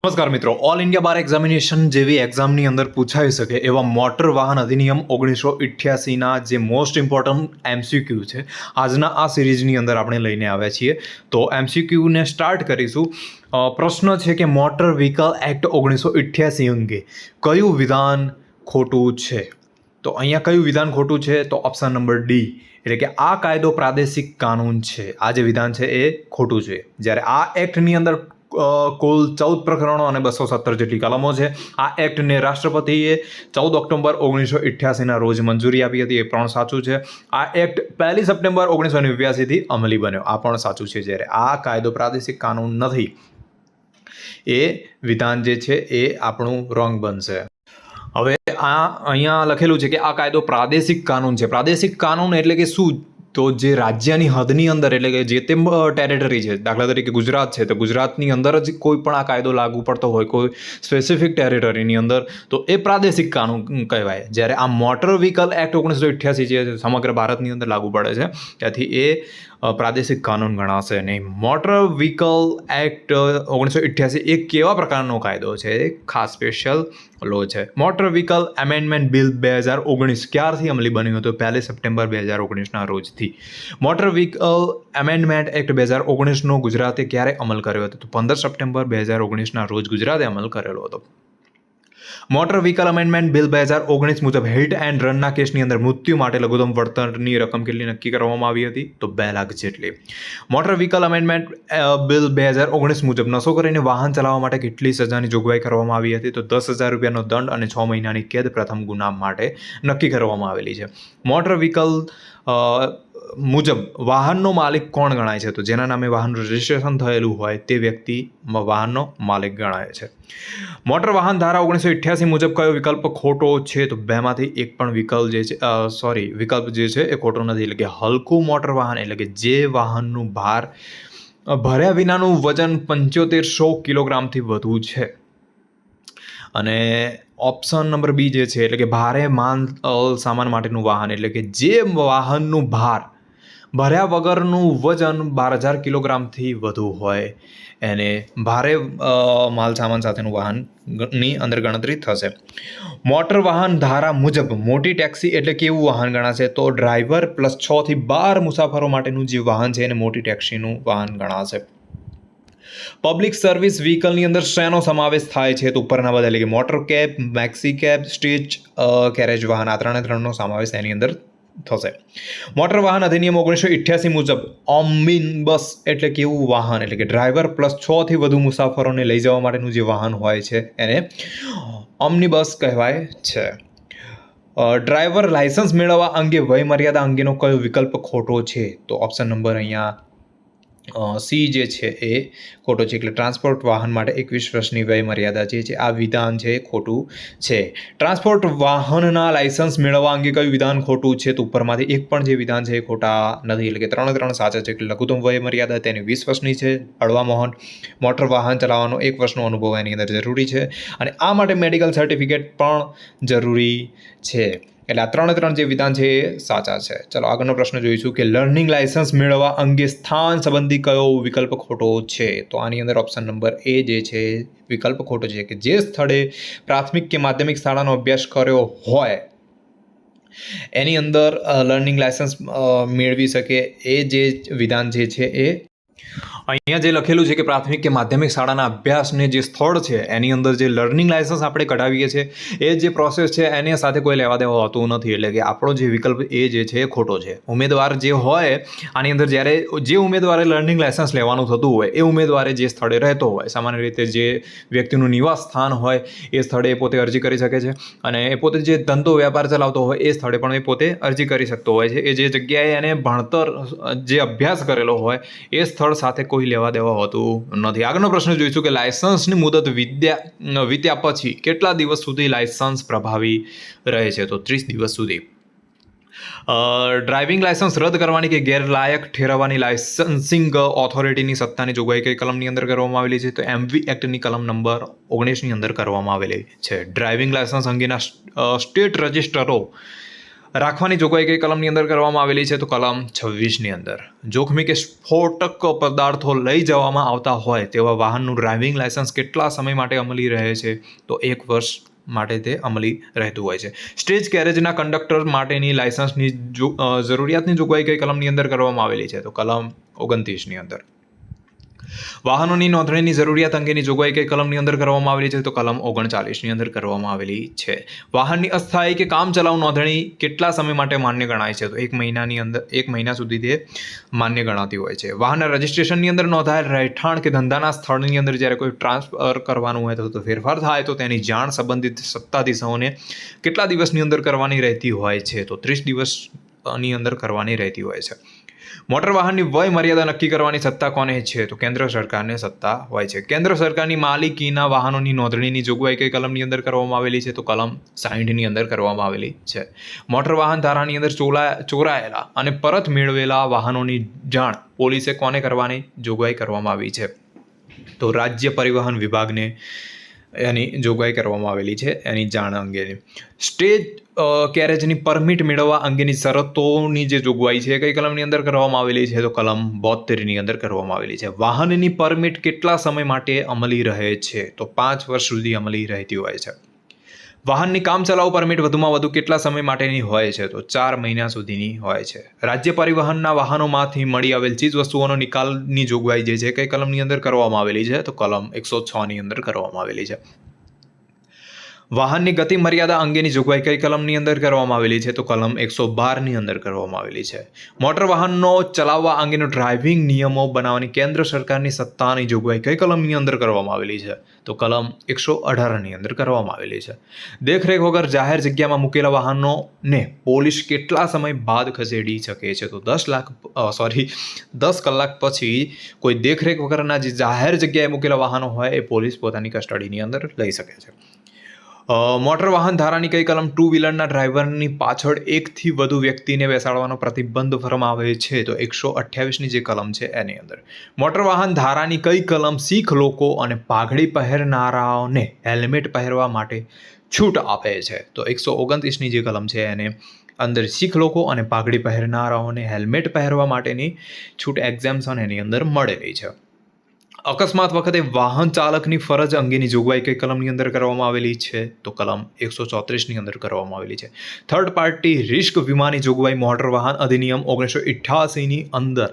નમસ્કાર મિત્રો, all India બાર examination જેવી એક્ઝામની અંદર પૂછાઈ શકે એવા મોટર વાહન અધિનિયમ 1988ના જે મોસ્ટ ઇમ્પોર્ટન્ટ એમસીક્યુ છે આજના આ સિરીઝની અંદર આપણે લઈને આવ્યા છીએ. તો એમસીક્યુને સ્ટાર્ટ કરીશું. પ્રશ્ન છે કે મોટર વ્હીકલ એક્ટ 1988 અંગે કયું વિધાન ખોટું છે? તો અહીંયા કયું વિધાન ખોટું છે? તો ઓપ્શન નંબર ડી, એટલે કે આ કાયદો પ્રાદેશિક કાનૂન છે. આ જે વિધાન છે એ ખોટું છે. જ્યારે આ એક્ટની અંદર કુલ 14 પ્રકરણો અને 217 જેટલી કલમો છે. આ એક્ટને રાષ્ટ્રપતિએ 14 ઓક્ટોબર 1988ના રોજ મંજૂરી આપી હતી, એ પણ સાચું છે. આ એક્ટ 1 સપ્ટેમ્બર 1989થી અમલી બન્યો, આ પણ સાચું છે. જ્યારે આ કાયદો પ્રાદેશિક કાનૂન નથી, એ વિધાન જે છે એ આપણું રોંગ બનશે. હવે અહીંયા લખેલું છે કે આ કાયદો પ્રાદેશિક કાનૂન છે. પ્રાદેશિક કાનૂન એટલે કે શું? તો જે રાજ્યની હદની અંદર, એટલે કે જે તે ટેરેટરી છે, દાખલા તરીકે ગુજરાત છે, તો ગુજરાતની અંદર જ કોઈ પણ આ કાયદો લાગુ પડતો હોય કોઈ સ્પેસિફિક ટેરેટરીની અંદર, તો એ પ્રાદેશિક કાનૂન કહેવાય. જ્યારે આ મોટર વ્હીકલ એક્ટ 1988 જે સમગ્ર ભારતની અંદર લાગુ પડે છે, ત્યાંથી એ પ્રાદેશિક કાનૂન ગણાશે નહીં. મોટર વ્હીકલ એક્ટ 1988 એ કેવા પ્રકારનો કાયદો છે? ખાસ સ્પેશિયલ લો છે. મોટર વ્હીકલ એમેન્ડમેન્ટ બિલ 2019 ક્યારથી અમલી બન્યું હતું? 1 સપ્ટેમ્બર 2019ના રોજથી. મોટર વ્હીકલ એમેન્ડમેન્ટ એક્ટ 2019નો ગુજરાતે ક્યારે અમલ કર્યો હતો? તો 15 સપ્ટેમ્બર 2019ના રોજ ગુજરાતે અમલ કરેલો હતો. મોટર વ્હીકલ અમેન્ડમેન્ટ બિલ 2019 મુજબ હિટ એન્ડ રનના કેસની અંદર મૃત્યુ માટે લઘુત્તમ વળતરની રકમ કેટલી નક્કી કરવામાં આવી હતી? તો 2 લાખ જેટલી. મોટર વ્હીકલ અમેન્ડમેન્ટ બિલ 2019 મુજબ નશો કરીને વાહન ચલાવવા માટે કેટલી સજાની જોગવાઈ કરવામાં આવી હતી? તો 10,000 રૂપિયાનો દંડ અને 6 મહિનાની કેદ પ્રથમ ગુના માટે નક્કી કરવામાં આવેલી છે. મોટર વ્હીકલ મુજબ વાહનનો માલિક કોણ ગણાય છે? તો જેના નામે વાહનનું રજિસ્ટ્રેશન થયેલું હોય તે વ્યક્તિ વાહનનો માલિક ગણાય છે. મોટર વાહન ધારા 1988 મુજબ કયો વિકલ્પ ખોટો છે? તો બેમાંથી એક પણ વિકલ્પ જે છે એ ખોટો નથી. એટલે કે હલકું મોટર વાહન, એટલે કે જે વાહનનું ભાર ભર્યા વિનાનું વજન 7500 કિલોગ્રામથી વધુ છે. અને ઓપ્શન નંબર બી જે છે, એટલે કે ભારે માલ સામાન માટેનું વાહન, એટલે કે જે વાહનનું ભાર ભર્યા વગરનું વજન 12,000 કિલોગ્રામથી વધુ હોય એને ભારે માલ સામાન સાથેનું વાહનની અંદર ગણતરી થશે. મોટર વાહન ધારા મુજબ મોટી ટેક્સી એટલે કેવું વાહન ગણાશે? તો ડ્રાઈવર પ્લસ 6 થી 12 મુસાફરો માટેનું જે વાહન છે એને મોટી ટેક્સીનું વાહન ગણાશે. પબ્લિક સર્વિસ વ્હીકલની અંદર શેનો સમાવેશ થાય છે? તો ઉપરના બધા, એટલે કે motor cab, maxi cab, stage carriage વાહન, આ ત્રણનો સમાવેશ એની અંદર થશે. મોટર વાહન અધિનિયમ 1988 મુજબ ઓમ્નિબસ એટલે કેવું વાહન? એટલે કે ડ્રાઈવર પ્લસ 6 થી વધુ મુસાફરોને લઈ જવા માટેનું જે વાહન હોય છે એને ઓમ્નિબસ કહેવાય છે. ડ્રાઈવર લાયસન્સ મેળવવા અંગે વય મર્યાદા અંગેનો કયો વિકલ્પ ખોટો છે? તો ઓપ્શન નંબર અહીંયા સી જે છે એ ખોટો છે. એટલે ટ્રાન્સપોર્ટ વાહન માટે 21 વર્ષની વય મર્યાદા જે છે આ વિધાન છે ખોટું છે. ટ્રાન્સપોર્ટ વાહનના લાયસન્સ મેળવવા અંગે કયું વિધાન ખોટું છે? તો ઉપરમાંથી એક પણ જે વિધાન છે એ ખોટા નથી. એટલે કે 3 સાચા છે. એટલે લઘુત્તમ વય મર્યાદા તેની 20 વર્ષની છે. હળવા મોટર વાહન ચલાવવાનો 1 વર્ષનો અનુભવ એની અંદર જરૂરી છે, અને આ માટે મેડિકલ સર્ટિફિકેટ પણ જરૂરી છે. એટલે આ 3 જે વિધાન છે એ સાચા છે. ચલો આગળનો પ્રશ્ન જોઈશું કે લર્નિંગ લાયસન્સ મેળવવા અંગે સ્થાન સંબંધી કયો વિકલ્પ ખોટો છે? તો આની અંદર ઓપ્શન નંબર એ જે છે વિકલ્પ ખોટો છે, કે જે સ્થળે પ્રાથમિક કે માધ્યમિક શાળાનો અભ્યાસ કર્યો હોય એની અંદર લર્નિંગ લાયસન્સ મેળવી શકે, એ જે વિધાન જે છે એ અહીંયા જે લખેલું છે કે પ્રાથમિક કે માધ્યમિક શાળાના અભ્યાસને જે સ્થળ છે એની અંદર જે લર્નિંગ લાયસન્સ આપણે કઢાવીએ છીએ એ જે પ્રોસેસ છે એની સાથે કોઈ લેવા દેવા હોતું નથી. એટલે કે આપણો જે વિકલ્પ એ જે છે એ ખોટો છે. ઉમેદવાર જે હોય આની અંદર, જ્યારે જે ઉમેદવારે લર્નિંગ લાયસન્સ લેવાનું થતું હોય એ ઉમેદવારે જે સ્થળે રહેતો હોય, સામાન્ય રીતે જે વ્યક્તિનું નિવાસ સ્થાન હોય એ સ્થળે એ પોતે અરજી કરી શકે છે, અને એ પોતે જે ધંધો વ્યાપાર ચલાવતો હોય એ સ્થળે પણ એ પોતે અરજી કરી શકતો હોય છે. એ જે જગ્યાએ એને ભણતર જે અભ્યાસ કરેલો હોય એ સ્થળ સાથે કોઈ લેવા દેવા હોતું નથી. આગળનો પ્રશ્ન જોઈશું કે લાયસન્સની મુદત વીત્યા પછી કેટલા દિવસ સુધી લાયસન્સ પ્રભાવી રહે છે? તો 30 દિવસ સુધી. ડ્રાઇવિંગ લાયસન્સ રદ કરવાની કે ગેરલાયક ઠેરવવાની લાયસન્સિંગ ઓથોરિટીની સત્તાની જોગવાઈ કઈ કલમની અંદર કરવામાં આવેલી છે? તો એમવી એક્ટની કલમ નંબર 19ની અંદર કરવામાં આવેલી છે. ડ્રાઇવિંગ લાયસન્સ અંગેના સ્ટેટ રજિસ્ટરો રાખવાની જોગવાઈ કઈ કલમની અંદર કરવામાં આવેલી છે? તો કલમ 26ની અંદર. જોખમી કે સ્ફોટક પદાર્થો લઈ જવામાં આવતા હોય તેવા વાહનનું ડ્રાઇવિંગ લાયસન્સ કેટલા સમય માટે અમલી રહે છે? તો 1 વર્ષ માટે તે અમલી રહેતું હોય છે. સ્ટેજ કેરેજના કંડક્ટર માટેની લાયસન્સની જરૂરિયાતની જોગવાઈ કઈ કલમની અંદર કરવામાં આવેલી છે? તો કલમ 29ની અંદર. વાહનોની નોંધણીની જરૂરિયાત અંગેની જોગવાઈ કઈ કલમની અંદર કરવામાં આવેલી છે? તો કલમ 39ની અંદર કરવામાં આવેલી છે. વાહનની અસ્થાયી કે કામચલાઉ નોંધણી કેટલા સમય માટે માન્ય ગણાય છે? તો 1 મહિનાની અંદર 1 મહિના સુધી તે માન્ય ગણાતી હોય છે. વાહનના રજિસ્ટ્રેશનની અંદર નોંધાયેલ રહેઠાણ કે ધંધાના સ્થળની અંદર જ્યારે કોઈ ટ્રાન્સફર કરવાનું હોય તો ફેરફાર થાય તો તેની જાણ સંબંધિત સત્તાધીશોને કેટલા દિવસની અંદર કરવાની રહેતી હોય છે? તો 30 દિવસની અંદર કરવાની રહેતી હોય છે. મોટર વાહનની વય મર્યાદા નક્કી કરવાની સત્તા કોને છે? તો કેન્દ્ર સરકારને સત્તા હોય છે. કેન્દ્ર સરકારની માલિકીના વાહનોની નોંધણીની જોગવાઈ કઈ કલમની અંદર કરવામાં આવેલી છે? તો કલમ 60ની અંદર કરવામાં આવેલી છે. મોટર વાહન ધારાની અંદર ચોરાયેલા અને પરત મેળવેલા વાહનોની જાણ પોલીસે કોને કરવાની જોગવાઈ કરવામાં આવી છે? તો રાજ્ય પરિવહન વિભાગને એની જોગવાઈ કરવામાં આવેલી છે એની જાણ અંગેની. સ્ટેજ કેરેજની પરમિટ મેળવવા અંગેની શરતોની જે જોગવાઈ છે કઈ કલમની અંદર કરવામાં આવેલી છે? તો કલમ 72ની અંદર કરવામાં આવેલી છે. વાહનની પરમિટ કેટલા સમય માટે અમલી રહે છે? તો 5 વર્ષ સુધી અમલી રહેતી હોય છે. વાહનની કામચલાઉ પરમિટ વધુમાં વધુ કેટલા સમય માટેની હોય છે? તો 4 મહિના સુધીની હોય છે. રાજ્ય પરિવહનના વાહનોમાંથી મળી આવેલ ચીજ વસ્તુઓનો નિકાલની જોગવાઈ જે છે કઈ કલમની અંદર કરવામાં આવેલી છે? તો કલમ 106ની અંદર કરવામાં આવેલી છે. વાહનની ગતિ મર્યાદા અંગેની જોગવાઈ કઈ કલમની અંદર કરવામાં આવેલી છે? તો કલમ 112ની અંદર કરવામાં આવેલી છે. મોટર વાહનનો ચલાવવા અંગેનો ડ્રાઇવિંગ નિયમો બનાવવાની કેન્દ્ર સરકારની સત્તાની જોગવાઈ કઈ કલમની અંદર કરવામાં આવેલી છે? તો કલમ 118ની અંદર કરવામાં આવેલી છે. દેખરેખ વગર જાહેર જગ્યામાં મૂકેલા વાહનોને પોલીસ કેટલા સમય બાદ ખસેડી શકે છે? તો 10 કલાક પછી કોઈ દેખરેખ વગરના જે જાહેર જગ્યાએ મૂકેલા વાહનો હોય એ પોલીસ પોતાની કસ્ટડીની અંદર લઈ શકે છે. મોટર વાહન ધારાની કઈ કલમ ટુ વ્હીલરના ડ્રાઈવરની પાછળ એકથી વધુ વ્યક્તિને બેસાડવાનો પ્રતિબંધ ફરમાવે છે? તો 128ની જે કલમ છે એની અંદર. મોટર વાહન ધારાની કઈ કલમ શીખ લોકો અને પાઘડી પહેરનારાઓને હેલ્મેટ પહેરવા માટે છૂટ આપે છે? તો 129ની જે કલમ છે એને અંદર શીખ લોકો અને પાઘડી પહેરનારાઓને હેલ્મેટ પહેરવા માટેની છૂટ એક્ઝેમ્પશન એની અંદર મળેલી છે. અકસ્માત વખતે વાહન ચાલકની ફરજ અંગેની જોગવાઈ કઈ કલમની અંદર કરવામાં આવેલી છે? તો કલમ 134ની અંદર કરવામાં આવેલી છે. થર્ડ પાર્ટી રિસ્ક વીમાની જોગવાઈ મોટર વાહન અધિનિયમ 1988ની અંદર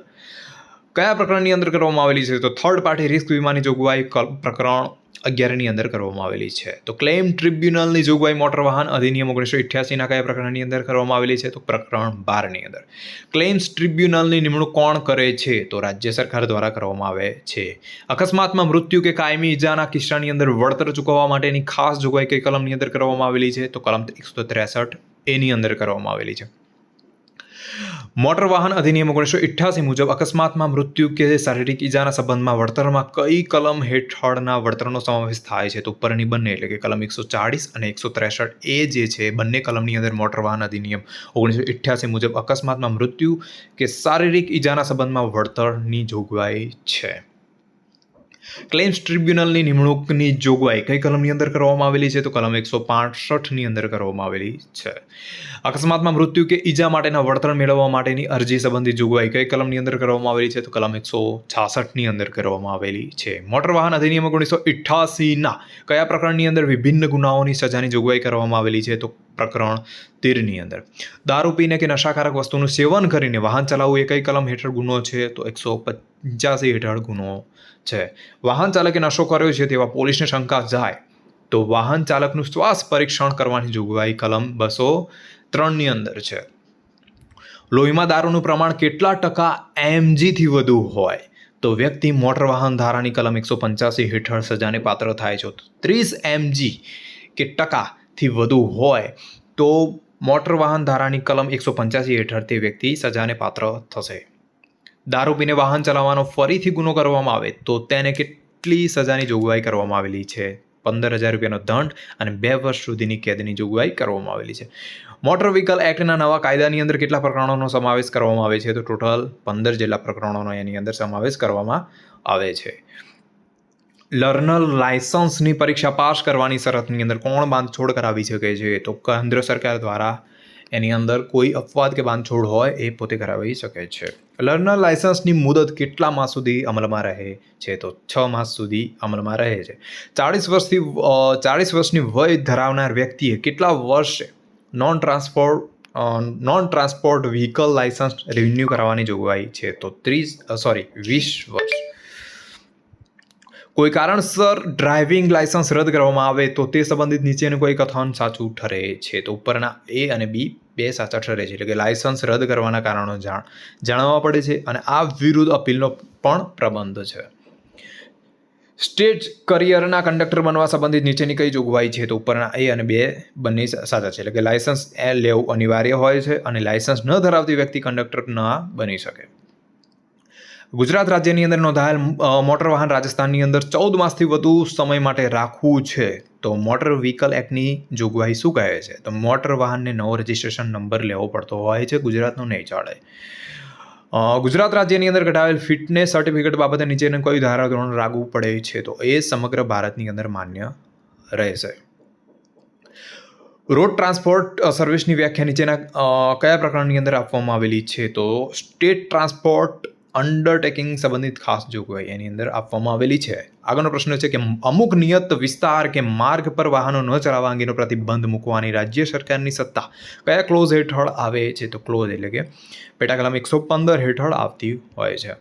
કયા પ્રકરણની અંદર કરવામાં આવેલી છે? તો થર્ડ પાર્ટી રિસ્ક વીમાની જોગવાઈ પ્રકરણ 11ની અંદર કરવામાં આવેલી છે. તો ક્લેમ ટ્રિબ્યુનલની જોગવાઈ મોટર વાહન અધિનિયમ 1988ના કયા પ્રકરણની અંદર કરવામાં આવેલી છે? તો પ્રકરણ 12ની અંદર. ક્લેમ્સ ટ્રિબ્યુનલની નિમણૂક કોણ કરે છે? તો રાજ્ય સરકાર દ્વારા કરવામાં આવે છે. અકસ્માતમાં મૃત્યુ કે કાયમી ઈજાના કિસ્સાની અંદર વળતર ચૂકવવા માટેની ખાસ જોગવાઈ કઈ કલમની અંદર કરવામાં આવેલી છે? તો કલમ 163 ની અંદર કરવામાં આવેલી છે. મોટર વાહન અધિનિયમ 1988 મુજબ અકસ્માતમાં મૃત્યુ કે શારીરિક ઈજાના સંબંધમાં વળતરમાં કઈ કલમ હેઠળના વળતરનો સમાવેશ થાય છે? તો ઉપરની બંને એટલે કે કલમ 140 અને 163 એ જે છે બંને કલમની અંદર મોટર વાહન અધિનિયમ 1988 મુજબ અકસ્માતમાં મૃત્યુ કે શારીરિક ઈજાના સંબંધમાં વળતરની જોગવાઈ છે. ક્લેમ્સ ટ્રિબ્યુનલની નિમણૂકની જોગવાઈ કઈ કલમની અંદર કરવામાં આવેલી છે? તો કલમ 165ની અંદર કરવામાં આવેલી છે. અકસ્માતમાં મૃત્યુ કે ઈજા માટેના વળતર મેળવવા માટેની અરજી સંબંધિત જોગવાઈ કઈ કલમની અંદર કરવામાં આવેલી છે? તો કલમ 166ની અંદર કરવામાં આવેલી છે. મોટર વાહન અધિનિયમ 1988ના કયા પ્રકરણની અંદર વિભિન્ન ગુનાઓની સજાની જોગવાઈ કરવામાં આવેલી છે? તો પ્રકરણ 13ની અંદર. દારૂ પીને કે નશાકારક વસ્તુનું સેવન કરીને વાહન ચલાવવું એ કઈ કલમ હેઠળ ગુનો છે? તો 185 હેઠળ ગુનો છે. વાહન ચાલકે નશો કર્યો છે તેવા પોલીસને શંકા જાય તો વાહન ચાલકનું શ્વાસ પરીક્ષણ કરવાની જોગવાઈ કલમ 203ની અંદર છે. લોહીમાં દારૂનું પ્રમાણ કેટલા ટકા mgથી વધુ હોય તો વ્યક્તિ મોટર વાહન ધારાની કલમ 185 હેઠળ સજાને પાત્ર થાય છે. 30 mg કે ટકાથી વધુ હોય તો મોટર વાહન ધારાની કલમ 185 હેઠળ તે વ્યક્તિ સજાને પાત્ર થશે. દારૂ પીને વાહન ચલાવવાનો ફરીથી ગુનો કરવામાં આવે તો તેને કેટલી સજાની જોગવાઈ કરવામાં આવેલી છે? 15,000 રૂપિયાનો દંડ અને 2 વર્ષ સુધીની કેદની જોગવાઈ કરવામાં આવેલી છે. મોટર વ્હીકલ એક્ટના નવા કાયદાની અંદર કેટલા પ્રકરણોનો સમાવેશ કરવામાં આવે છે? તો ટોટલ 15 જેટલા પ્રકરણોનો એની અંદર સમાવેશ કરવામાં આવે છે. લર્નર લાયસન્સની પરીક્ષા પાસ કરવાની શરતની અંદર કોણ બાંધછોડ કરાવી શકે છે? તો કેન્દ્ર સરકાર દ્વારા એની અંદર કોઈ અપવાદ કે બાંધછોડ હોય એ પોતે કરાવી શકે છે. લર્નર લાયસન્સની મુદત કેટલા માસ સુધી અમલમાં રહે છે? તો 6 માસ સુધી અમલમાં રહે છે. 40 વર્ષની વય ધરાવનાર વ્યક્તિએ કેટલા વર્ષે non transport vehicle licence renew કરાવવાની જોગવાઈ છે? તો 20 વર્ષ. કોઈ કારણસર ડ્રાઇવિંગ લાયસન્સ રદ કરવામાં આવે તો તે સંબંધિત નીચેનું કોઈ કથન સાચું ઠરે છે? તો ઉપરના A અને B બે સાચા ઠરે છે. એટલે કે લાયસન્સ રદ કરવાના કારણો જણાવવા પડે છે અને આ વિરુદ્ધ અપીલનો પણ પ્રબંધ છે. સ્ટેજ કરિયરના કંડક્ટર બનવા સંબંધિત નીચેની કઈ જોગવાઈ છે? તો ઉપરના A અને B બંને સાચા છે. એટલે કે લાયસન્સ લેવું અનિવાર્ય હોય છે અને લાયસન્સ ન ધરાવતી વ્યક્તિ કંડક્ટર ન બની શકે. ગુજરાત રાજ્યની અંદર નોંધાયેલ મોટર વાહન રાજસ્થાનની અંદર 14 માસથી વધુ સમય માટે રાખવું છે તો મોટર વ્હીકલ એક્ટની જોગવાઈ શું કહે છે? તો મોટર વાહનને નવો રજિસ્ટ્રેશન નંબર લેવો પડતો હોય છે, ગુજરાતનો નહીં ચાલે. ગુજરાત રાજ્યની અંદર કઢાવેલ ફિટનેસ સર્ટિફિકેટ બાબતે નીચેનું કઈ ધારાધોરણ લાગુ પડે છે? તો એ સમગ્ર ભારતની અંદર માન્ય રહેશે. રોડ ટ્રાન્સપોર્ટ સર્વિસની વ્યાખ્યા નીચેના કયા પ્રકરણની અંદર આપવામાં આવેલી છે? તો સ્ટેટ ટ્રાન્સપોર્ટ અંડરટેકિંગ સંબંધિત ખાસ જોગવાઈ એની અંદર આપવામાં આવેલી છે. આગળનો પ્રશ્ન છે કે અમુક નિયત વિસ્તાર કે માર્ગ પર વાહનો ન ચલાવવા અંગેનો પ્રતિબંધ મૂકવાની રાજ્ય સરકારની સત્તા કયા ક્લોઝ હેઠળ આવે છે? તો ક્લોઝ એટલે કે પેટા કલમ 115 હેઠળ આવતી હોય છે.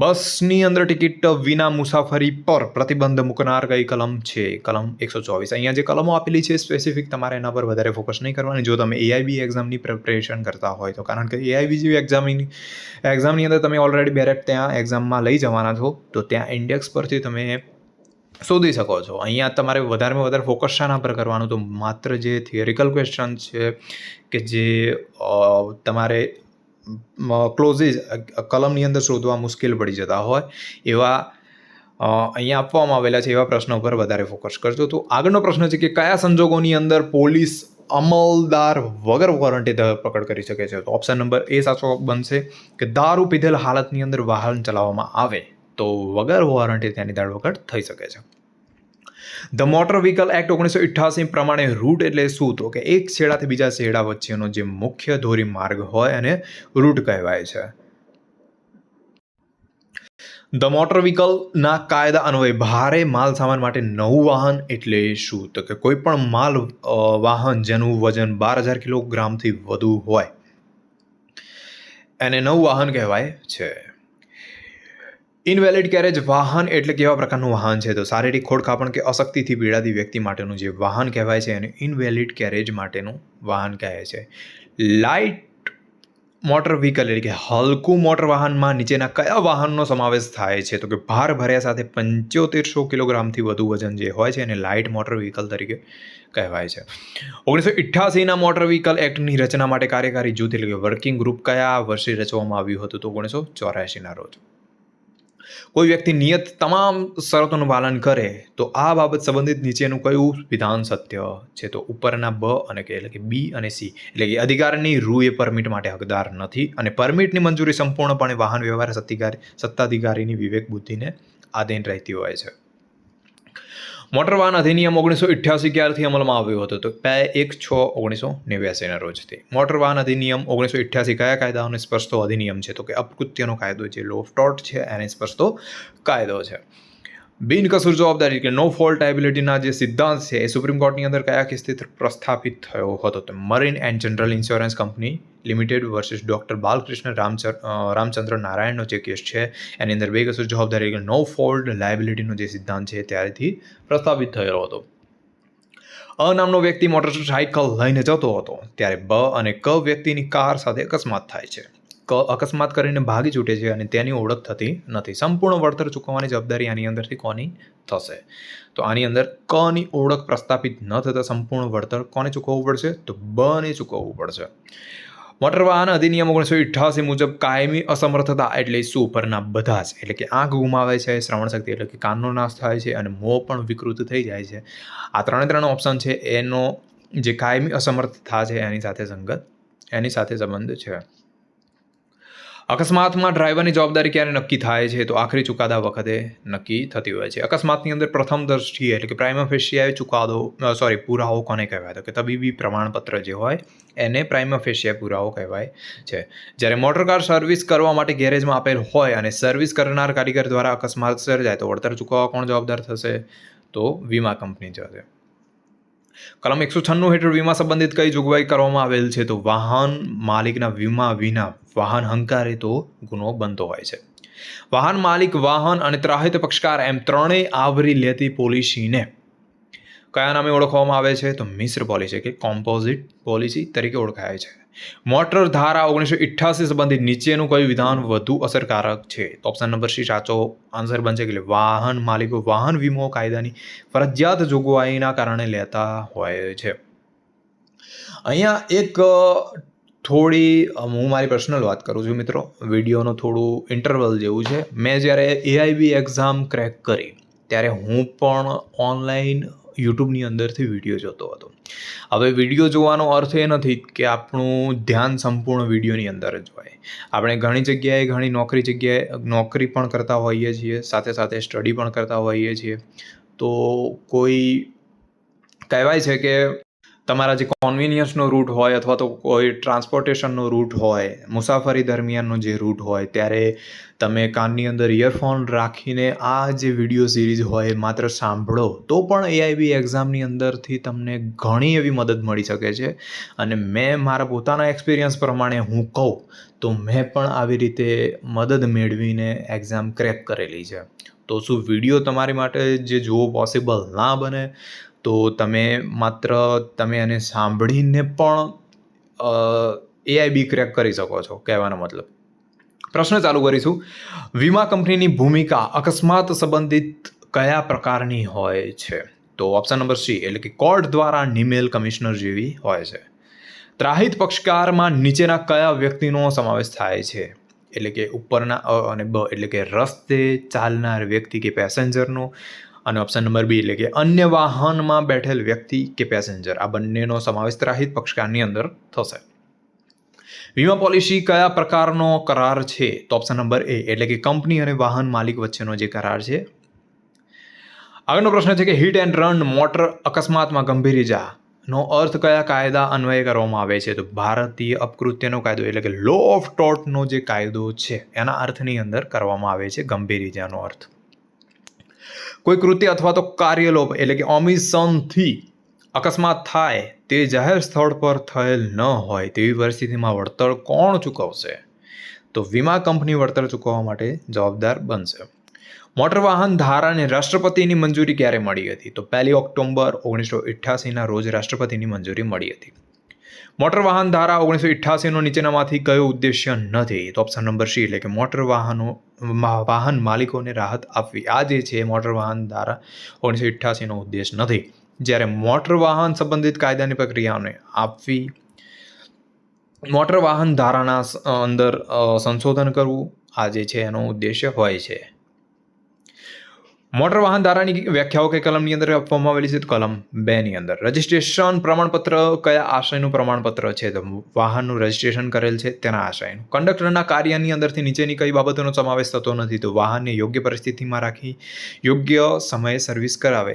બસની અંદર ટિકિટ વિના મુસાફરી પર પ્રતિબંધ મૂકનાર કઈ કલમ છે? કલમ 124. અહીંયા જે કલમો આપેલી છે સ્પેસિફિક તમારે એના પર વધારે ફોકસ નહીં કરવાની જો તમે AIB એક્ઝામની પ્રિપરેશન કરતા હોય તો, કારણ કે AIB જેવી એક્ઝામની અંદર તમે ઓલરેડી બેરેક્ટ ત્યાં એક્ઝામમાં લઈ જવાના છો તો ત્યાં ઇન્ડેક્સ પરથી તમે શોધી શકો છો. અહીંયા તમારે વધારેમાં વધારે ફોકસ શાના પર કરવાનું? તો માત્ર જે થિયરિકલ ક્વેશ્ચન છે કે જે તમારે ક્લોઝિસ કલમની અંદર શોધવા મુશ્કેલ પડી જતા હોય એવા અહીંયા આપવામાં આવેલા છે એવા પ્રશ્નો પર વધારે ફોકસ કરજો. તો આગળનો પ્રશ્ન છે કે કયા સંજોગોની અંદર પોલીસ અમલદાર વગર વોરંટી ધરપકડ કરી શકે છે? તો ઓપ્શન નંબર A સાચો બનશે કે દારૂ પીધેલ હાલતની અંદર વાહન ચલાવવામાં આવે તો વગર વોરંટી તેની ધરપકડ થઈ શકે છે. ધ મોટર વ્હીકલ એક્ટ 1988 પ્રમાણે રૂટ એટલે શું? તો કે એક છેડાથી બીજા છેડા વચ્ચેનો જે મુખ્ય ધોરીમાર્ગ હોય અને રૂટ કહેવાય છે. ધ મોટર વ્હીકલના કાયદા અન્વયે ભારે માલ સામાન માટે નવું વાહન એટલે શું? તો કે કોઈ પણ માલ વાહન જેનું વજન 12,000 કિલોગ્રામથી વધુ હોય એને નવું વાહન કહેવાય છે. ઇનવેલિડ કેરેજ વાહન એટલે કેવા પ્રકારનું વાહન છે? તો શારીરિક ખોડખાપણ કે અશક્તિથી પીડાતી વ્યક્તિ માટેનું જે વાહન કહેવાય છે એને ઇનવેલિડ કેરેજ માટેનું વાહન કહે છે. લાઇટ મોટર વ્હીકલ એટલે કે હલકું મોટર વાહનમાં નીચેના કયા વાહનનો સમાવેશ થાય છે? તો કે ભાર ભર્યા સાથે 7500 કિલોગ્રામથી વધુ વજન જે હોય છે એને લાઇટ મોટર વ્હીકલ તરીકે કહેવાય છે. 1988ના મોટર વ્હીકલ એક્ટની રચના માટે કાર્યકારી જૂથ એટલે કે વર્કિંગ ગ્રુપ કયા વર્ષે રચવામાં આવ્યું હતું? તો 1984ના રોજ. કોઈ વ્યક્તિ નિયત તમામ શરતોનું પાલન કરે તો આ બાબત સંબંધિત નીચેનું કયું વિધાન સત્ય છે? તો ઉપરના B અને K એટલે કે B અને C એટલે કે અધિકારની રૂએ પરમિટ માટે હકદાર નથી અને પરમિટની મંજૂરી સંપૂર્ણપણે વાહન વ્યવહાર સત્તાધિકારીની વિવેક બુદ્ધિને આધીન રહેતી હોય છે. મોટર વાહન અધિનિયમ 1988 ક્યારથી અમલમાં આવ્યો હતો? તો 1/6/1989ના રોજથી. મોટર વાહન અધિનિયમ 1988 કયા કાયદાઓને સ્પર્શતો અધિનિયમ છે? તો કે અપકૃત્યનો કાયદો જે લો ઓફ ટોર્ટ છે એને સ્પર્શતો કાયદો છે. બિનકસૂર જવાબદારી કે નો ફોલ્ટ લાયબિલિટીના જે સિદ્ધાંત છે એ સુપ્રીમ કોર્ટની અંદર કયા કેસથી પ્રસ્થાપિત થયો હતો? તો marine and general insurance company limited versus doctor Balkrishna Ramchandra નારાયણનો જે કેસ છે એની અંદર બેકસૂર જવાબદારી કે નો ફોલ્ટ લાયબિલિટીનો જે સિદ્ધાંત છે ત્યારથી પ્રસ્થાપિત થયેલો હતો. નામનો વ્યક્તિ મોટરસાઇકલ લઈને જતો હતો ત્યારે બ અને ક વ્યક્તિની કાર સાથે અકસ્માત થાય છે. અકસ્માત કરીને ભાગી છૂટે છે અને તેની ઓળખ થતી નથી. સંપૂર્ણ વળતર ચૂકવવાની જવાબદારી આની અંદરથી કોની થશે? તો આની અંદર કની ઓળખ પ્રસ્થાપિત ન થતાં સંપૂર્ણ વળતર કોને ચૂકવવું પડશે? તો બને ચૂકવવું પડશે. મોટર વાહન અધિનિયમ 1988 મુજબ કાયમી અસમર્થતા એટલે શું? પરના બધા જ એટલે કે આંખ ગુમાવે છે, શ્રવણ શક્તિ એટલે કે કાનનો નાશ થાય છે અને મોં પણ વિકૃત થઈ જાય છે. આ ત્રણ ઓપ્શન છે એનો જે કાયમી અસમર્થતા છે એની સાથે સંબંધ છે. અકસ્માતમાં ડ્રાઈવરની જવાબદારી ક્યારે નક્કી થાય છે? તો આખરી ચુકાદા વખતે નક્કી થતી હોય છે. અકસ્માતની અંદર પ્રથમ દ્રષ્ટિએ એટલે કે પ્રાઇમા ફેશિયાએ ચુકાદો પુરાવો કોને કહેવાય? તો કે તબીબી પ્રમાણપત્ર જે હોય એને પ્રાઇમા ફેશિયા પુરાવો કહેવાય છે. જ્યારે મોટરકાર સર્વિસ કરવા માટે ગેરેજમાં આપેલ હોય અને સર્વિસ કરનાર કારીગર દ્વારા અકસ્માત સર્જાય તો વળતર ચૂકવવા કોણ જવાબદાર થશે? તો વીમા કંપની થશે. કલમ 196 હેઠળ વીમા સંબંધિત કઈ જોગવાઈ કરવામાં આવેલ છે? તો વાહન માલિકના વીમા વિના વાહન હંકારે તો ગુનો બનતો હોય છે. વાહન માલિક, વાહન અને ત્રાહિત પક્ષકાર એમ ત્રણેય આવરી લેતી પોલિસીને કયા નામે ઓળખવામાં આવે છે? તો મિશ્ર પોલિસી કે કોમ્પોઝિટ પોલિસી તરીકે ઓળખાય છે. મોટર ધારા 1988 સંબંધિત નીચેનું કયું વિધાન વધુ અસરકારક છે? તો ઓપ્શન નંબર સી સાચો આન્સર બનશે કે વાહન માલિકો વાહન વીમો કાયદાની ફરજિયાત જોગવાઈના કારણે લેતા હોય છે. અહીંયા એક થોડી હું મારી પર્સનલ વાત કરું છું મિત્રો, વિડીયોનું થોડું ઇન્ટરવલ જેવું છે. મેં જ્યારે AIB એક્ઝામ ક્રેક કરી ત્યારે હું પણ ઓનલાઈન યુટ્યુબની અંદરથી વિડીયો જોતો હતો. હવે વિડીયો જોવાનો અર્થ એ નથી કે આપણું ધ્યાન સંપૂર્ણ વિડીયોની અંદર જ હોય. આપણે ઘણી જગ્યાએ ઘણી નોકરી પણ કરતા હોઈએ છીએ, સાથે સાથે સ્ટડી પણ કરતા હોઈએ છીએ. તો કોઈ કહેવાય છે કે તમારા જે કોન્વિનિયન્સનો રૂટ હોય અથવા તો કોઈ ટ્રાન્સપોર્ટેશનનો રૂટ હોય, મુસાફરી દરમિયાનનો જે રૂટ હોય ત્યારે તમે કાનની અંદર ઇયરફોન રાખીને આ જે વિડીયો સિરીઝ હોય માત્ર સાંભળો તો પણ AIB એક્ઝામની અંદરથી તમને ઘણી એવી મદદ મળી શકે છે. અને મેં મારા પોતાના એક્સપિરિયન્સ પ્રમાણે હું કહું તો મેં પણ આવી રીતે મદદ મેળવીને એક્ઝામ ક્રેક કરેલી છે. તો શું વિડીયો તમારી માટે જે જોવો પોસિબલ ના બને તો તમે એને સાંભળીને પણ AIB ક્રેક કરી શકો છો, કહેવાનો મતલબ. પ્રશ્ન ચાલુ કરીશું. વીમા કંપનીની ભૂમિકા અકસ્માત સંબંધિત કયા પ્રકારની હોય છે? તો ઓપ્શન નંબર સી એટલે કે કોર્ટ દ્વારા નિમેલ કમિશનર જેવી હોય છે. ત્રાહિત પક્ષકારમાં નીચેના કયા વ્યક્તિનો સમાવેશ થાય છે? એટલે કે ઉપરના અને બ એટલે કે રસ્તે ચાલનાર વ્યક્તિ કે પેસેન્જરનો, અને ઓપ્શન નંબર બી એટલે કે અન્ય વાહનમાં બેઠેલ વ્યક્તિ કે પેસેન્જર, આ બંનેનો સમાવેશ ત્રાહિત પક્ષકારની અંદર થશે. વીમા પોલિસી કયા પ્રકારનો કરાર છે? તો ઓપ્શન નંબર એ એટલે કે કંપની અને વાહન માલિક વચ્ચેનો જે કરાર છે. આગળનો પ્રશ્ન છે કે હિટ એન્ડ રન મોટર અકસ્માતમાં ગંભીર ઇજાનો અર્થ કયા કાયદા અન્વયે કરવામાં આવે છે? તો ભારતીય અપકૃત્યનો કાયદો એટલે કે લો ઓફ ટોર્ટનો જે કાયદો છે એના અર્થની અંદર કરવામાં આવે છે ગંભીર ઇજાનો અર્થ. કોઈ કૃત્ય અથવા તો કાર્યલોપ એટલે કે ઓમિશનથી અકસ્માત થાય તે જાહેર સ્થળ પર થયેલ ન હોય તેવી પરિસ્થિતિમાં વળતર કોણ ચૂકવશે? તો વીમા કંપની વળતર ચૂકવવા માટે જવાબદાર બનશે. મોટર વાહન ધારાને રાષ્ટ્રપતિની મંજૂરી ક્યારે મળી હતી? તો 1 ઓક્ટોબર 1988ના રોજ રાષ્ટ્રપતિની મંજૂરી મળી હતી. મોટર વાહન ધારા 1988નો નીચેનામાંથી કયો ઉદ્દેશ્ય નથી? તો ઓપ્શન નંબર સી એટલે કે મોટર વાહન માલિકોને રાહત આપવી. આ જે છે મોટર વાહન ધારા 1988નો ઉદ્દેશ નથી. જ્યારે મોટર વાહન સંબંધિત કાયદાની પ્રક્રિયાઓને આપવી, મોટર વાહન ધારાના અંદર સંશોધન કરવું, આ જે છે એનો ઉદ્દેશ્ય હોય છે. મોટર વાહન ધારાની વ્યાખ્યાઓ કઈ કલમની અંદર આપવામાં આવેલી છે? તો કલમ 2 ની અંદર. રજિસ્ટ્રેશન પ્રમાણપત્ર કયા આશયનું પ્રમાણપત્ર છે? તો વાહનનું રજિસ્ટ્રેશન કરેલ છે તેના આશયનું. કંડક્ટરના કાર્યની અંદરથી નીચેની કઈ બાબતોનો સમાવેશ થતો નથી? તો વાહનને યોગ્ય પરિસ્થિતિમાં રાખી યોગ્ય સમયે સર્વિસ કરાવે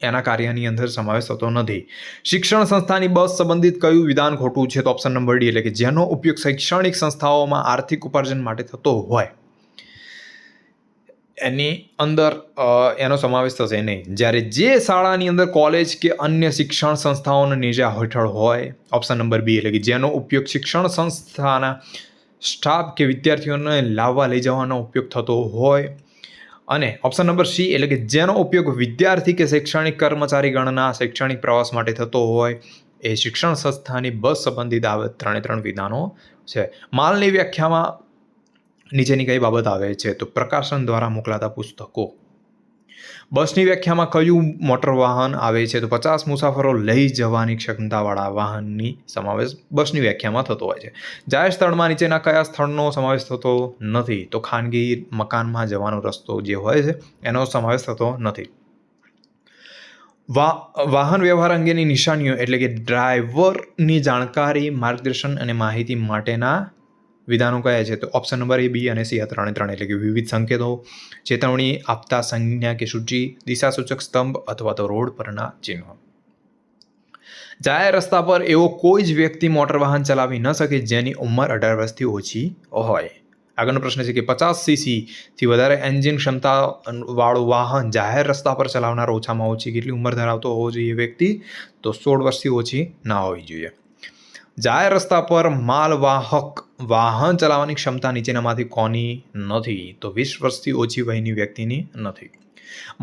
એના કાર્યની અંદર સમાવેશ થતો નથી. શિક્ષણ સંસ્થાની બસ સંબંધિત કયું વિધાન ખોટું છે? તો ઓપ્શન નંબર ડી એટલે કે જેનો ઉપયોગ શૈક્ષણિક સંસ્થાઓમાં આર્થિક ઉપાર્જન માટે થતો હોય એની અંદર એનો સમાવેશ થશે નહીં. જ્યારે જે શાળાની અંદર કોલેજ કે અન્ય શિક્ષણ સંસ્થાઓના નેજા હેઠળ હોય, ઓપ્શન નંબર બી એટલે કે જેનો ઉપયોગ શિક્ષણ સંસ્થાના સ્ટાફ કે વિદ્યાર્થીઓને લાવવા લઈ જવાનો ઉપયોગ થતો હોય, અને ઓપ્શન નંબર સી એટલે કે જેનો ઉપયોગ વિદ્યાર્થી કે શૈક્ષણિક કર્મચારી ગણના શૈક્ષણિક પ્રવાસ માટે થતો હોય એ શિક્ષણ સંસ્થાની બસ સંબંધિત આ 3 વિધાનો છે. માલની વ્યાખ્યામાં નીચેની કઈ બાબત આવે છે? તો પ્રકાશન દ્વારા મોકલાતા પુસ્તકો. બસની વ્યાખ્યામાં કયું મોટર વાહન આવે છે? તો 50 મુસાફરો લઈ જવાની ક્ષમતાવાળા વાહનની સમાવેશ બસની વ્યાખ્યામાં થતો હોય છે. જાહેર સ્થળમાં નીચેના કયા સ્થળનો સમાવેશ થતો નથી? તો ખાનગી મકાનમાં જવાનો રસ્તો જે હોય છે એનો સમાવેશ થતો નથી. વાહન વ્યવહાર અંગેની નિશાનીઓ એટલે કે ડ્રાઈવરની જાણકારી, માર્ગદર્શન અને માહિતી માટેના વિધાનો કયા છે? તો ઓપ્શન નંબર A, B અને C આ ત્રણે ત્રણ, એટલે કે વિવિધ સંકેતો, ચેતવણી આપતા સંજ્ઞા કે સૂચિ, દિશાસૂચક સ્તંભ અથવા તો રોડ પરના ચિહ્નો. જાહેર રસ્તા પર એવો કોઈ જ વ્યક્તિ મોટર વાહન ચલાવી ન શકે જેની ઉંમર 18 વર્ષથી ઓછી હોય. આગળનો પ્રશ્ન છે કે 50 સીસીથી વધારે એન્જિન ક્ષમતા વાળું વાહન જાહેર રસ્તા પર ચલાવનાર ઓછામાં ઓછી કેટલી ઉંમર ધરાવતો હોવો જોઈએ વ્યક્તિ? તો 16 વર્ષથી ઓછી ના હોવી જોઈએ. જાહેર રસ્તા પર માલવાહક વાહન ચલાવવાની ક્ષમતા નીચેનામાંથી કોની નથી? તો 20 વર્ષથી ઓછી વયની વ્યક્તિની નથી.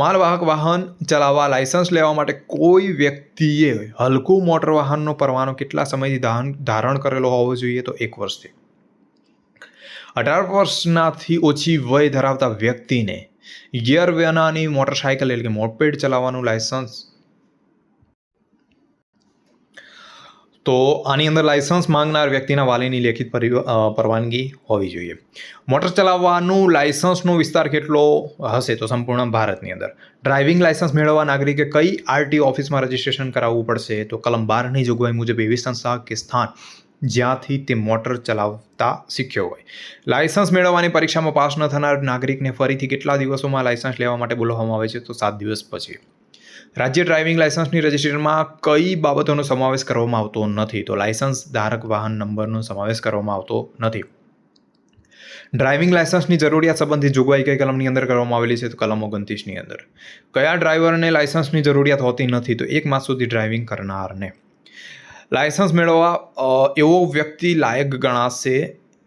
માલવાહક વાહન ચલાવવા લાયસન્સ લેવા માટે કોઈ વ્યક્તિએ હલકું મોટર વાહનનો પરવાનો કેટલા સમયથી ધારણ કરેલો હોવો જોઈએ? તો 1 વર્ષથી. 18 વર્ષનાથી ઓછી વય ધરાવતા વ્યક્તિને ગિયર વિનાની મોટરસાયકલ એટલે કે મોપેડ ચલાવવાનું લાયસન્સ. તો આની અંદર લાયસન્સ માંગનાર વ્યક્તિના વાલીની લેખિત પરવાનગી હોવી જોઈએ. મોટર ચલાવવાનું લાયસન્સનો વિસ્તાર કેટલો હશે? તો સંપૂર્ણ ભારતની અંદર. ડ્રાઇવિંગ લાયસન્સ મેળવવા નાગરિકે કઈ આરટીઓ ઓફિસમાં રજીસ્ટ્રેશન કરાવવું પડશે? તો કલમ 12ની જોગવાઈ મુજબ એવી સંસ્થા કે સ્થાન જ્યાંથી તે મોટર ચલાવતા શીખ્યો હોય. લાયસન્સ મેળવવાની પરીક્ષામાં પાસ ન થનાર નાગરિકને ફરીથી કેટલા દિવસોમાં લાયસન્સ લેવા માટે બોલાવવામાં આવે છે? તો 7 દિવસ પછી. રાજ્ય ડ્રાઇવિંગ લાયસન્સની રજિસ્ટ્રેશનમાં કઈ બાબતોનો સમાવેશ કરવામાં આવતો નથી? તો લાયસન્સ ધારક વાહન નંબરનો સમાવેશ કરવામાં આવતો નથી. ડ્રાઇવિંગ લાયસન્સની જરૂરિયાત સંબંધિત જોગવાઈ કઈ કલમની અંદર કરવામાં આવેલી છે? તો કલમ 29ની અંદર. કયા ડ્રાઈવરને લાયસન્સની જરૂરિયાત હોતી નથી? તો 1 માસ સુધી ડ્રાઇવિંગ કરનારને. લાયસન્સ મેળવવા એવો વ્યક્તિ લાયક ગણાશે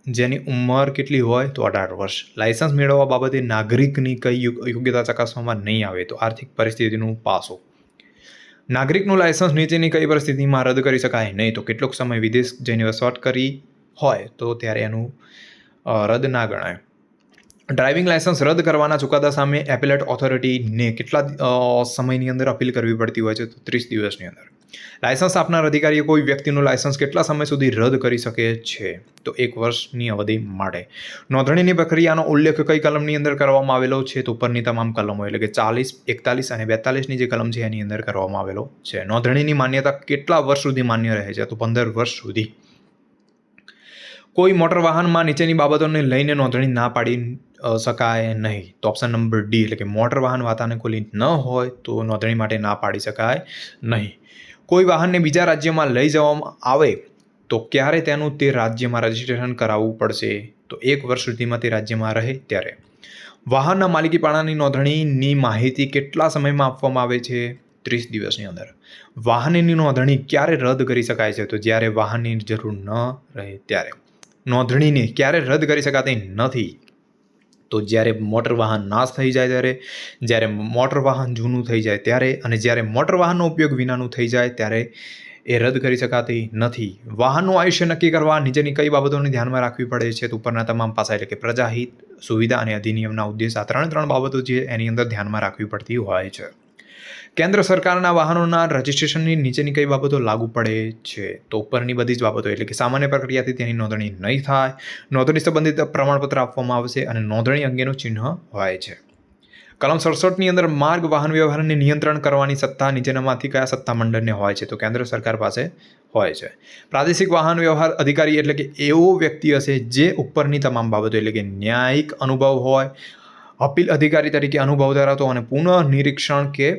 જેની ઉંમર કેટલી હોય? તો 18 વર્ષ. લાયસન્સ મેળવવા બાબતે નાગરિકની કઈ યોગ્યતા ચકાસવામાં નહીં આવે? તો આર્થિક પરિસ્થિતિનું પાસું. નાગરિકનું લાયસન્સ નીચેની કઈ પરિસ્થિતિમાં રદ કરી શકાય નહીં? તો કેટલોક સમય વિદેશ જઈને વસવાટ કરી હોય તો ત્યારે એનું રદ ના ગણાય. ડ્રાઇવિંગ લાયસન્સ રદ કરવાના ચુકાદા સામે એપેલેટ ઓથોરિટીને કેટલા સમયની અંદર અપીલ કરવી પડતી હોય છે? તો 30 દિવસની અંદર. લાયસન્સ આપનાર અધિકારીએ કોઈ વ્યક્તિનું લાયસન્સ કેટલા સમય સુધી રદ કરી શકે છે? તો 1 વર્ષની અવધિ માટે. નોંધણીની પ્રક્રિયાનો ઉલ્લેખ કઈ કલમની અંદર કરવામાં આવેલો છે? તો ઉપરની તમામ કલમો એટલે કે 40, 41 અને 42ની જે કલમ છે એની અંદર કરવામાં આવેલો છે. નોંધણીની માન્યતા કેટલા વર્ષ સુધી માન્ય રહે છે? તો 15 વર્ષ સુધી. કોઈ મોટર વાહનમાં નીચેની બાબતોને લઈને નોંધણી ના પાડી શકાય નહીં? તો ઓપ્શન નંબર D એટલે કે મોટર વાહન વાતાનુકૂલિત ન હોય તો નોંધણી માટે ના પાડી શકાય નહીં. કોઈ વાહનને બીજા રાજ્યમાં લઈ જવામાં આવે તો ક્યારે તેનું તે રાજ્યમાં રજિસ્ટ્રેશન કરાવવું પડશે? તો 1 વર્ષ સુધીમાં તે રાજ્યમાં રહે ત્યારે. વાહનના માલિકીપણાની નોંધણીની માહિતી કેટલા સમયમાં આપવામાં આવે છે? 30 દિવસની અંદર. વાહનની નોંધણી ક્યારે રદ કરી શકાય છે? તો જ્યારે વાહનની જરૂર ન રહે ત્યારે. નોંધણીને ક્યારે રદ કરી શકાતી નથી? તો જ્યારે મોટર વાહન નાશ થઈ જાય ત્યારે, જ્યારે મોટર વાહન જૂનું થઈ જાય ત્યારે અને જ્યારે મોટર વાહનનો ઉપયોગ વિનાનું થઈ જાય ત્યારે એ રદ કરી શકાતી નથી. વાહનનું આયુષ્ય નક્કી કરવા નીચેની કઈ બાબતોને ધ્યાનમાં રાખવી પડે છે? તો ઉપરના તમામ પાસા એટલે કે પ્રજાહિત, સુવિધા અને અધિનિયમના ઉદ્દેશ આ ત્રણ બાબતો છે એની અંદર ધ્યાનમાં રાખવી પડતી હોય છે. કેન્દ્ર સરકારના વાહનોના રજિસ્ટ્રેશનની નીચેની કઈ બાબતો લાગુ પડે છે? તો ઉપરની બધી જ બાબતો એટલે કે સામાન્ય પ્રક્રિયાથી તેની નોંધણી નહીં થાય, નોંધણી સંબંધિત પ્રમાણપત્ર આપવામાં આવશે અને નોંધણી અંગેનું ચિહ્ન હોય છે. કલમ 67ની અંદર માર્ગ વાહન વ્યવહારને નિયંત્રણ કરવાની સત્તા નીચેનામાંથી કયા સત્તામંડળને હોય છે? તો કેન્દ્ર સરકાર પાસે હોય છે. પ્રાદેશિક વાહન વ્યવહાર અધિકારી એટલે કે એવો વ્યક્તિ હશે જે ઉપરની તમામ બાબતો એટલે કે ન્યાયિક અનુભવ હોય, અપીલ અધિકારી તરીકે અનુભવ ધરાવતો અને પુનઃ નિરીક્ષણ કે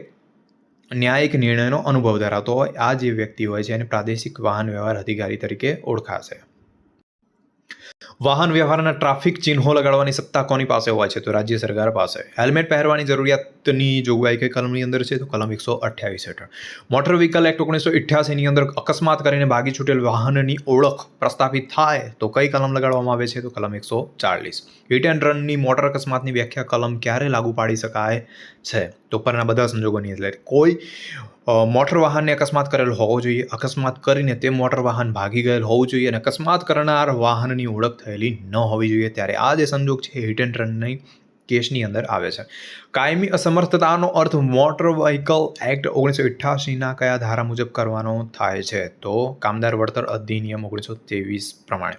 ન્યાયિક નિર્ણયનો અનુભવ ધરાવતો હોય. આ જે વ્યક્તિ હોય છે એને પ્રાદેશિક વાહન વ્યવહાર અધિકારી તરીકે ઓળખાશે. વાહન વ્યવહારના ટ્રાફિક ચિહ્નો લગાડવાની સત્તા કોની પાસે હોય છે? તો રાજ્ય સરકાર પાસે. હેલ્મેટ પહેરવાની જરૂરિયાતની જોગવાઈ કઈ કલમની અંદર છે? તો કલમ 128 હેઠળ. મોટર વ્હીકલ એક્ટ 1988ની અંદર અકસ્માત કરીને ભાગી છૂટેલ વાહનની ઓળખ પ્રસ્થાપિત થાય તો કઈ કલમ લગાડવામાં આવે છે? તો કલમ 140. હિટ એન્ડ રનની મોટર અકસ્માતની વ્યાખ્યા કલમ ક્યારે લાગુ પાડી શકાય છે? તો ઉપરના બધા સંજોગોની એટલે કોઈ મોટર વાહનને અકસ્માત કરેલ હોવો જોઈએ, અકસ્માત કરીને તે મોટર વાહન ભાગી ગયેલ હોવું જોઈએ અને અકસ્માત કરનાર વાહનની ઓળખ થયેલી ન હોવી જોઈએ. ત્યારે આ જે સંજોગ છે હિટ એન્ડ રનની કેસની અંદર આવે છે. કાયમી અસમર્થતાનો અર્થ મોટર વ્હીકલ એક્ટ 1988ના કયા ધારા મુજબ કરવાનો થાય છે? તો કામદાર વળતર અધિનિયમ 1923 પ્રમાણે.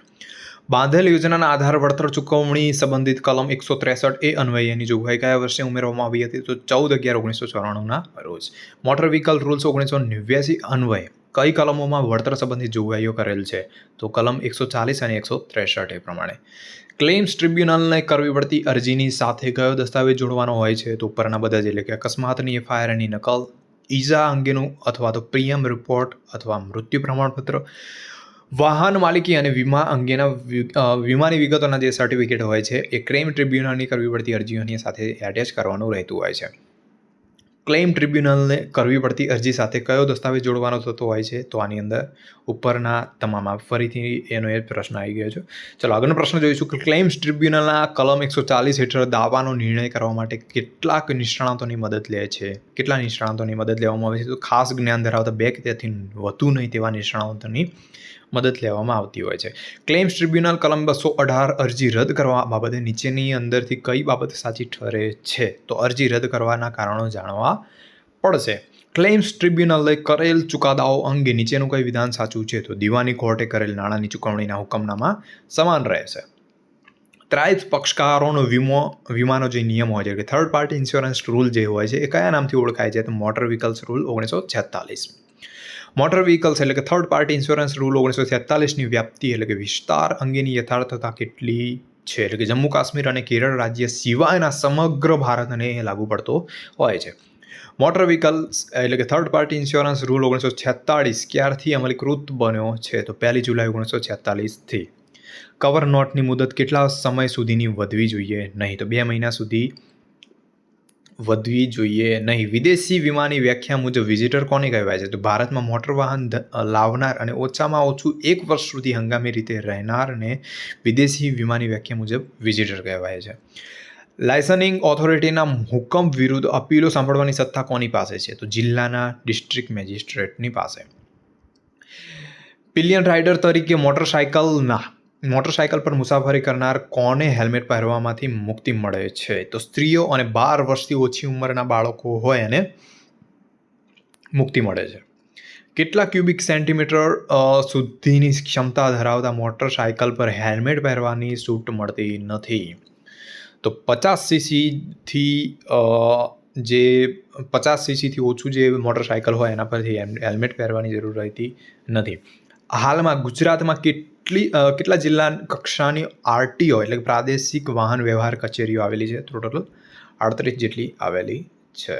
બાંધેલ યોજનાના આધાર વળતર ચૂકવણી સંબંધિત કલમ 163A અન્વયેની જોગવાઈ કયા વર્ષે ઉમેરવામાં આવી હતી? તો 14/11/1994ના રોજ. મોટર વ્હીકલ રૂલ્સ 1989 અન્વયે કઈ કલમોમાં વળતર સંબંધિત જોગવાઈઓ કરેલ છે? તો કલમ 140 અને 163 એ પ્રમાણે. ક્લેમ્સ ટ્રિબ્યુનલને કરવી પડતી અરજીની સાથે કયો દસ્તાવેજ જોડવાનો હોય છે? તો ઉપરના બધા જ, એટલે કે અકસ્માતની FIRની નકલ, ઈજા અંગેનું અથવા તો પ્રિયમ રિપોર્ટ અથવા મૃત્યુ પ્રમાણપત્ર, વાહન માલિકી અને વીમા અંગેના વીમાની વિગતોના જે સર્ટિફિકેટ હોય છે એ ક્લેમ ટ્રિબ્યુનલની કરવી પડતી અરજીઓની સાથે એટેચ કરવાનું રહેતું હોય છે. ક્લેમ ટ્રિબ્યુનલને કરવી પડતી અરજી સાથે કયો દસ્તાવેજ જોડવાનો થતો હોય છે? તો આની અંદર ઉપરના તમામ, ફરીથી એનો એ પ્રશ્ન આવી ગયો છે. ચલો આગળનો પ્રશ્ન જોઈશું કે ક્લેમ્સ ટ્રિબ્યુનલના કલમ 140 હેઠળ દાવાનો નિર્ણય કરવા માટે કેટલાક નિષ્ણાતોની મદદ લે છે? કેટલા નિષ્ણાતોની મદદ લેવામાં આવે છે? તો ખાસ જ્ઞાન ધરાવતા 2 કે તેથી વધુ નહીં તેવા નિષ્ણાતોની મદદ લેવામાં આવતી હોય છે. ક્લેમ્સ ટ્રિબ્યુનલ કલમ 218 અરજી રદ કરવા બાબતે નીચેની અંદરથી કઈ બાબત સાચી ઠરે છે? તો અરજી રદ કરવાના કારણો જાણવા પડશે. ક્લેમ્સ ટ્રિબ્યુનલે કરેલ ચુકાદાઓ અંગે નીચેનું કઈ વિધાન સાચું છે? તો દીવાની કોર્ટે કરેલ નાણાંની ચૂકવણીના હુકમનામા સમાન રહેશે. ત્રાઇત પક્ષકારોનો વીમાનો જે નિયમ હોય છે કે થર્ડ પાર્ટી ઇન્સ્યોરન્સ રૂલ જે હોય છે એ કયા નામથી ઓળખાય છે? તો motor vehicles rule 1946. Motor vehicles એટલે કે થર્ડ પાર્ટી ઇન્સ્યોરન્સ રૂલ 1946ની વ્યાપ્તિ એટલે કે વિસ્તાર અંગેની યથાર્થતા કેટલી છે? એટલે કે જમ્મુ કાશ્મીર અને કેરળ રાજ્ય સિવાયના સમગ્ર ભારતને લાગુ પડતો હોય છે. મોટર વ્હીકલ્સ એટલે કે થર્ડ પાર્ટી ઇન્સ્યોરન્સ રૂલ 1946 ક્યારથી અમલીકૃત બન્યો છે? તો 1 જુલાઈ 1946થી. કવર નોટની મુદત કેટલા સમય સુધીની વધવી જોઈએ નહીં? તો 2 મહિના સુધી વધવી જોઈએ નહીં. વિદેશી વીમાની વ્યાખ્યા મુજબ વિઝિટર કોને કહેવાય છે? તો ભારતમાં મોટર વાહન લાવનાર અને ઓછામાં ઓછું 1 વર્ષ સુધી હંગામી રીતે રહેનારને વિદેશી વીમાની વ્યાખ્યા મુજબ વિઝિટર કહેવાય છે. લાયસન્સિંગ ઓથોરિટીના હુકમ વિરુદ્ધ અપીલો સાંભળવાની સત્તા કોની પાસે છે? તો જિલ્લાના ડિસ્ટ્રિક્ટ મેજિસ્ટ્રેટની પાસે. પિલિયન રાઇડર તરીકે મોટરસાયકલ પર મુસાફરી કરનાર કોને હેલ્મેટ પહેરવામાંથી મુક્તિ મળે છે? તો સ્ત્રીઓ અને 12 વર્ષથી ઓછી ઉંમરના બાળકો હોય અને મુક્તિ મળે છે. કેટલા ક્યુબિક સેન્ટીમીટર સુધીની ક્ષમતા ધરાવતા મોટરસાયકલ પર હેલ્મેટ પહેરવાની છૂટ મળતી નથી? તો 50 સીસીથી જે 50 સીસીથી ઓછું જે મોટરસાયકલ હોય એના પરથી હેલ્મેટ પહેરવાની જરૂર રહેતી નથી. હાલમાં ગુજરાતમાં કેટલા જિલ્લા કક્ષાની RTO એટલે કે પ્રાદેશિક વાહન વ્યવહાર કચેરીઓ આવેલી છે? તો ટોટલ 38 જેટલી આવેલી છે.